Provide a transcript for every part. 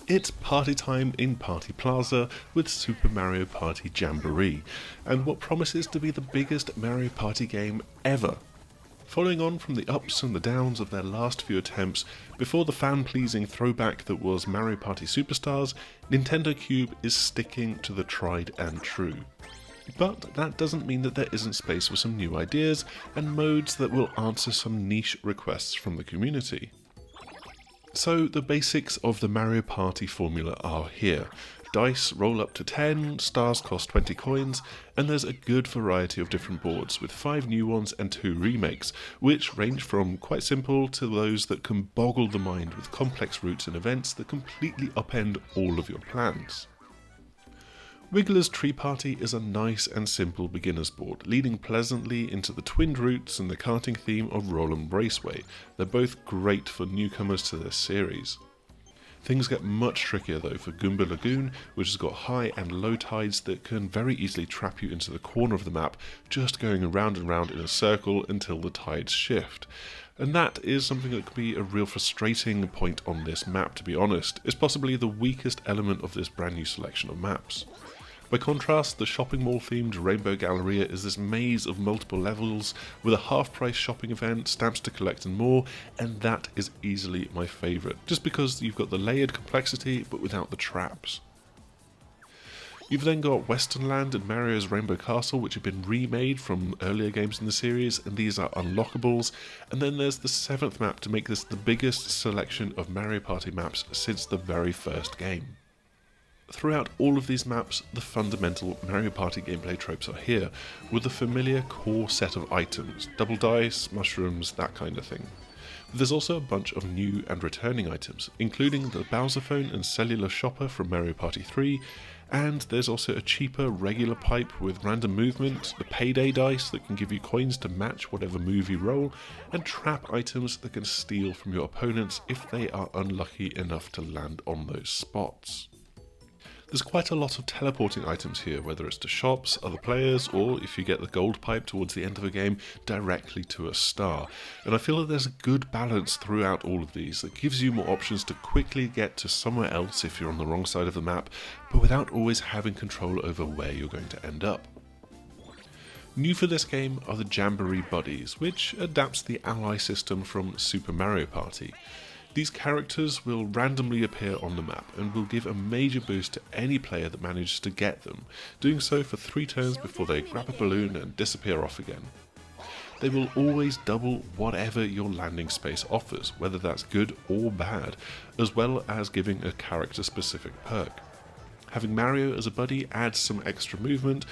It's party time in Party Plaza with Super Mario Party Jamboree, and what promises to be the biggest Mario Party game ever. Following on from the ups and the downs of their last few attempts, before the fan-pleasing throwback that was Mario Party Superstars, Nintendo Cube is sticking to the tried and true. But that doesn't mean that there isn't space for some new ideas and modes that will answer some niche requests from the community. So the basics of the Mario Party formula are here. Dice roll up to 10, stars cost 20 coins, and there's a good variety of different boards, with 5 new ones and 2 remakes, which range from quite simple to those that can boggle the mind with complex routes and events that completely upend all of your plans. Wiggler's Tree Party is a nice and simple beginner's board, leading pleasantly into the twinned routes and the karting theme of Roll 'em Raceway. They're both great for newcomers to this series. Things get much trickier though for Goomba Lagoon, which has got high and low tides that can very easily trap you into the corner of the map, just going around and round in a circle until the tides shift. And that is something that could be a real frustrating point on this map, to be honest. It's possibly the weakest element of this brand new selection of maps. By contrast, the shopping mall themed Rainbow Galleria is this maze of multiple levels with a half-price shopping event, stamps to collect and more, and that is easily my favourite, just because you've got the layered complexity but without the traps. You've then got Western Land and Mario's Rainbow Castle, which have been remade from earlier games in the series, and these are unlockables, and then there's the 7th map to make this the biggest selection of Mario Party maps since the very first game. Throughout all of these maps, the fundamental Mario Party gameplay tropes are here, with the familiar core set of items, double dice, mushrooms, that kind of thing. But there's also a bunch of new and returning items, including the Bowser phone and cellular shopper from Mario Party 3, and there's also a cheaper regular pipe with random movement, the payday dice that can give you coins to match whatever move you roll, and trap items that can steal from your opponents if they are unlucky enough to land on those spots. There's quite a lot of teleporting items here, whether it's to shops, other players, or if you get the gold pipe towards the end of a game, directly to a star. And I feel that there's a good balance throughout all of these that gives you more options to quickly get to somewhere else if you're on the wrong side of the map, but without always having control over where you're going to end up. New for this game are the Jamboree Buddies, which adapts the ally system from Super Mario Party. These characters will randomly appear on the map and will give a major boost to any player that manages to get them, doing so for 3 turns before they grab a balloon and disappear off again. They will always double whatever your landing space offers, whether that's good or bad, as well as giving a character specific perk. Having Mario as a buddy adds some extra movement.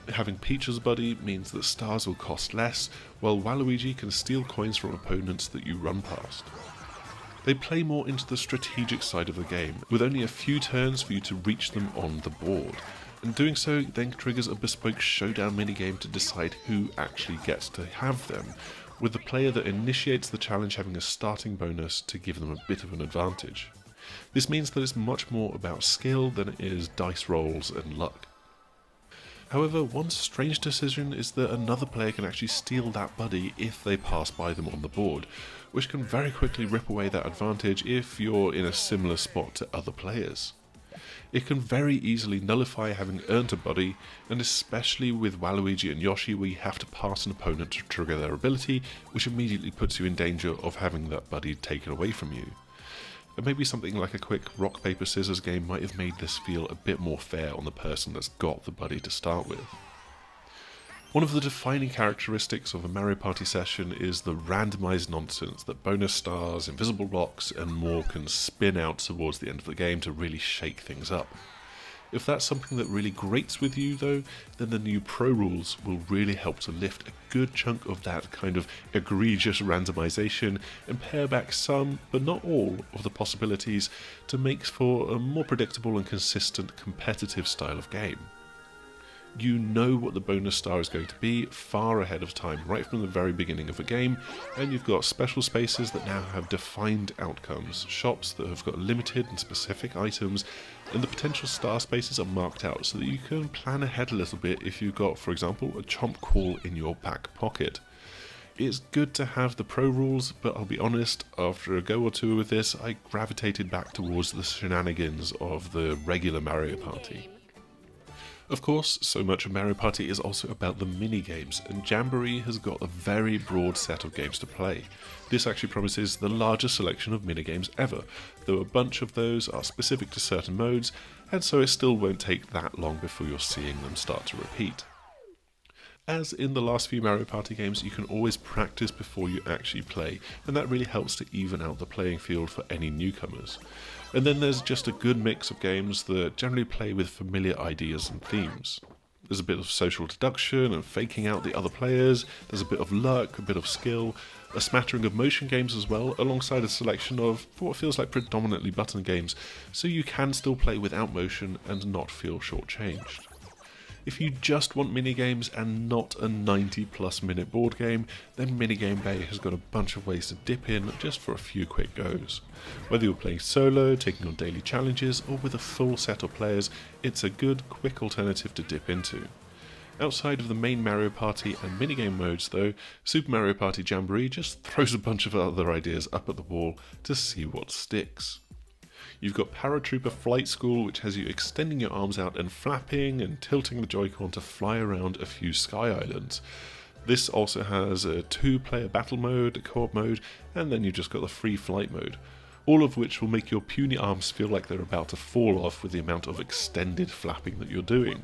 Having Peach as a buddy means that stars will cost less, while Waluigi can steal coins from opponents that you run past. They play more into the strategic side of the game, with only a few turns for you to reach them on the board, and doing so then triggers a bespoke showdown minigame to decide who actually gets to have them, with the player that initiates the challenge having a starting bonus to give them a bit of an advantage. This means that it's much more about skill than it is dice rolls and luck. However, one strange decision is that another player can actually steal that buddy if they pass by them on the board, which can very quickly rip away that advantage if you're in a similar spot to other players. It can very easily nullify having earned a buddy, and especially with Waluigi and Yoshi where you have to pass an opponent to trigger their ability, which immediately puts you in danger of having that buddy taken away from you. And maybe something like a quick rock paper scissors game might have made this feel a bit more fair on the person that's got the buddy to start with. One of the defining characteristics of a Mario Party session is the randomised nonsense that bonus stars, invisible blocks and more can spin out towards the end of the game to really shake things up. If that's something that really grates with you though, then the new Pro Rules will really help to lift a good chunk of that kind of egregious randomisation and pare back some, but not all, of the possibilities to make for a more predictable and consistent competitive style of game. You know what the bonus star is going to be far ahead of time, right from the very beginning of a game, and you've got special spaces that now have defined outcomes, shops that have got limited and specific items, and the potential star spaces are marked out so that you can plan ahead a little bit if you've got, for example, a chomp call in your back pocket. It's good to have the pro rules, but I'll be honest, after a go or two with this, I gravitated back towards the shenanigans of the regular Mario Party. Of course, so much of Mario Party is also about the mini-games, and Jamboree has got a very broad set of games to play. This actually promises the largest selection of mini-games ever, though a bunch of those are specific to certain modes, and so it still won't take that long before you're seeing them start to repeat. As in the last few Mario Party games, you can always practice before you actually play, and that really helps to even out the playing field for any newcomers. And then there's just a good mix of games that generally play with familiar ideas and themes. There's a bit of social deduction and faking out the other players, there's a bit of luck, a bit of skill, a smattering of motion games as well, alongside a selection of what feels like predominantly button games, so you can still play without motion and not feel shortchanged. If you just want minigames and not a 90+ minute board game, then Minigame Bay has got a bunch of ways to dip in just for a few quick goes. Whether you're playing solo, taking on daily challenges, or with a full set of players, it's a good, quick alternative to dip into. Outside of the main Mario Party and minigame modes though, Super Mario Party Jamboree just throws a bunch of other ideas up at the wall to see what sticks. You've got Paratrooper Flight School, which has you extending your arms out and flapping and tilting the Joy-Con to fly around a few sky islands. This also has a 2-player battle mode, a co-op mode, and then you've just got the free flight mode, all of which will make your puny arms feel like they're about to fall off with the amount of extended flapping that you're doing.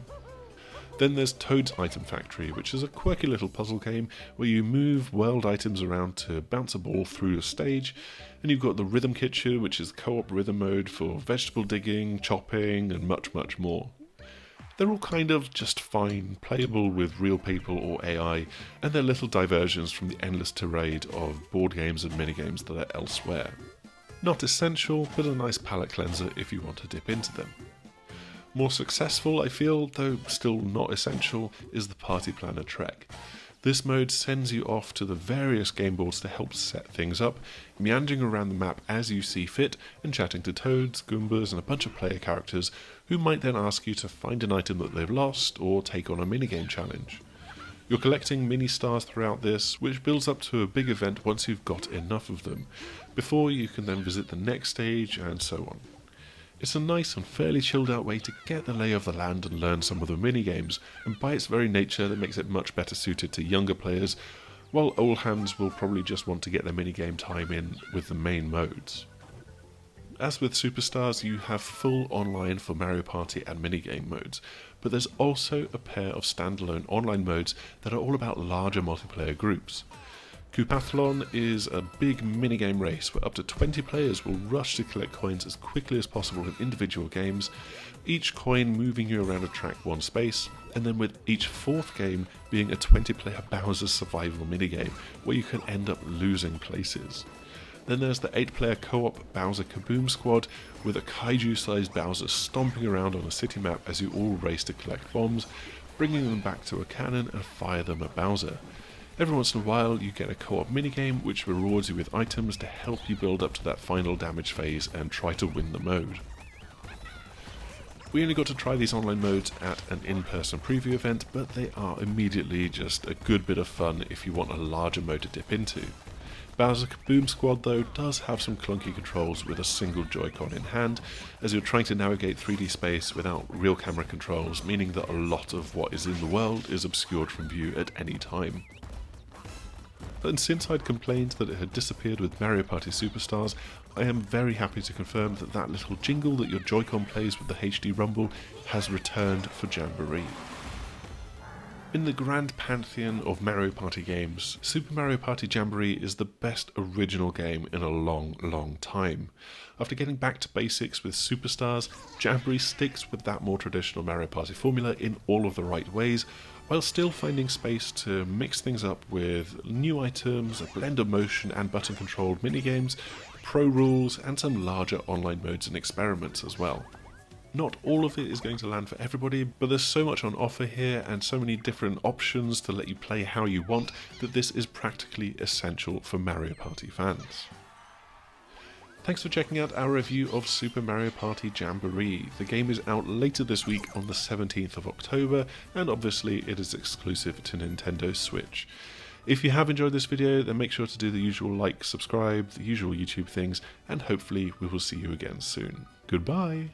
Then there's Toad's Item Factory, which is a quirky little puzzle game where you move world items around to bounce a ball through a stage, and you've got the Rhythm Kitchen, which is co-op rhythm mode for vegetable digging, chopping, and much, much more. They're all kind of just fine, playable with real people or AI, and they're little diversions from the endless tirade of board games and minigames that are elsewhere. Not essential, but a nice palate cleanser if you want to dip into them. More successful, I feel, though still not essential, is the Party Planner Trek. This mode sends you off to the various game boards to help set things up, meandering around the map as you see fit, and chatting to Toads, Goombas, and a bunch of player characters who might then ask you to find an item that they've lost or take on a minigame challenge. You're collecting mini stars throughout this, which builds up to a big event once you've got enough of them, before you can then visit the next stage and so on. It's a nice and fairly chilled out way to get the lay of the land and learn some of the minigames, and by its very nature that makes it much better suited to younger players, while old hands will probably just want to get their minigame time in with the main modes. As with Superstars, you have full online for Mario Party and minigame modes, but there's also a pair of standalone online modes that are all about larger multiplayer groups. Koopathlon is a big minigame race where up to 20 players will rush to collect coins as quickly as possible in individual games, each coin moving you around a track one space, and then with each fourth game being a 20-player Bowser survival minigame where you can end up losing places. Then there's the 8-player co-op Bowser Kaboom Squad with a kaiju-sized Bowser stomping around on a city map as you all race to collect bombs, bringing them back to a cannon and fire them at Bowser. Every once in a while you get a co-op minigame which rewards you with items to help you build up to that final damage phase and try to win the mode. We only got to try these online modes at an in-person preview event, but they are immediately just a good bit of fun if you want a larger mode to dip into. Bowser Kaboom Squad though does have some clunky controls with a single Joy-Con in hand, as you're trying to navigate 3D space without real camera controls, meaning that a lot of what is in the world is obscured from view at any time. And since I'd complained that it had disappeared with Mario Party Superstars, I am very happy to confirm that that little jingle that your Joy-Con plays with the HD rumble has returned for Jamboree. In the grand pantheon of Mario Party games, Super Mario Party Jamboree is the best original game in a long time. After getting back to basics with Superstars, Jamboree sticks with that more traditional Mario Party formula in all of the right ways, while still finding space to mix things up with new items, a blend of motion and button controlled minigames, pro rules, and some larger online modes and experiments as well. Not all of it is going to land for everybody, but there's so much on offer here and so many different options to let you play how you want that this is practically essential for Mario Party fans. Thanks for checking out our review of Super Mario Party Jamboree. The game is out later this week on the 17th of October, and obviously it is exclusive to Nintendo Switch. If you have enjoyed this video, then make sure to do the usual like, subscribe, the usual YouTube things, and hopefully we will see you again soon. Goodbye!